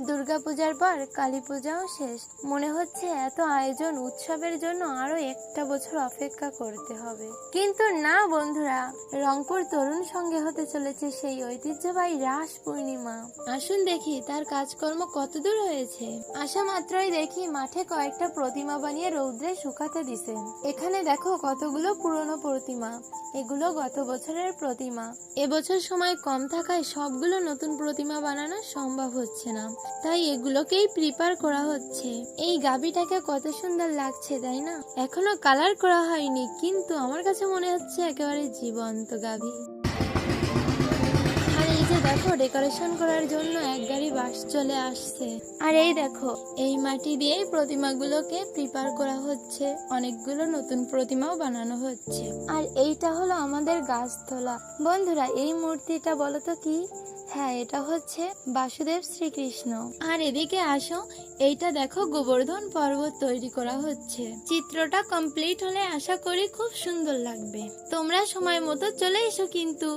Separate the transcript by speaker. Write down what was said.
Speaker 1: দুর্গাপূজার পর কালী পূজাও শেষ, মনে হচ্ছে এত আয়োজন উৎসবের জন্য আরো একটা বছর অপেক্ষা করতে হবে। কিন্তু না বন্ধুরা, রংপুর তরুণ সঙ্গে হতে চলেছে সেই ঐতিহ্যবাহী রাস পূর্ণিমা। আসুন দেখি তার কাজকর্ম কতদূর হয়েছে। আসা মাত্রই দেখি মাঠে কয়েকটা প্রতিমা বানিয়ে রৌদ্রে শুকাতে দিছে। এখানে দেখো কতগুলো পুরনো প্রতিমা, এগুলো গত বছরের প্রতিমা। এবছর সময় কম থাকায় সবগুলো নতুন প্রতিমা বানানো সম্ভব হচ্ছে না, তাই এগুলোকেই প্রিপেয়ার করা হচ্ছে। এই গাবিটাকে কত সুন্দর লাগছে তাই না? এখনো কালার করা হয়নি, কিন্তু আমার কাছে মনে হচ্ছে একেবারে জীবন্ত গাভী। আর এই যে দেখো ডেকোরেশন করার জন্য এক গাড়ি বাস চলে আসছে। আর এই দেখো এই মাটি দিয়েই প্রতিমাগুলোকে প্রিপেয়ার করা হচ্ছে, অনেকগুলো নতুন প্রতিমাও বানানো হচ্ছে। আর এইটা হলো আমাদের গাছতলা। বন্ধুরা এই মূর্তিটা বলো তো কি? হ্যাঁ, এটা হচ্ছে বাসুদেব শ্রীকৃষ্ণ। আর এদিকে আসো, এইটা দেখো গোবর্ধন পর্বত তৈরি করা হচ্ছে। চিত্রটা কমপ্লিট হলে আশা করি খুব সুন্দর লাগবে। তোমরা সময় মতো চলে এসো কিন্তু।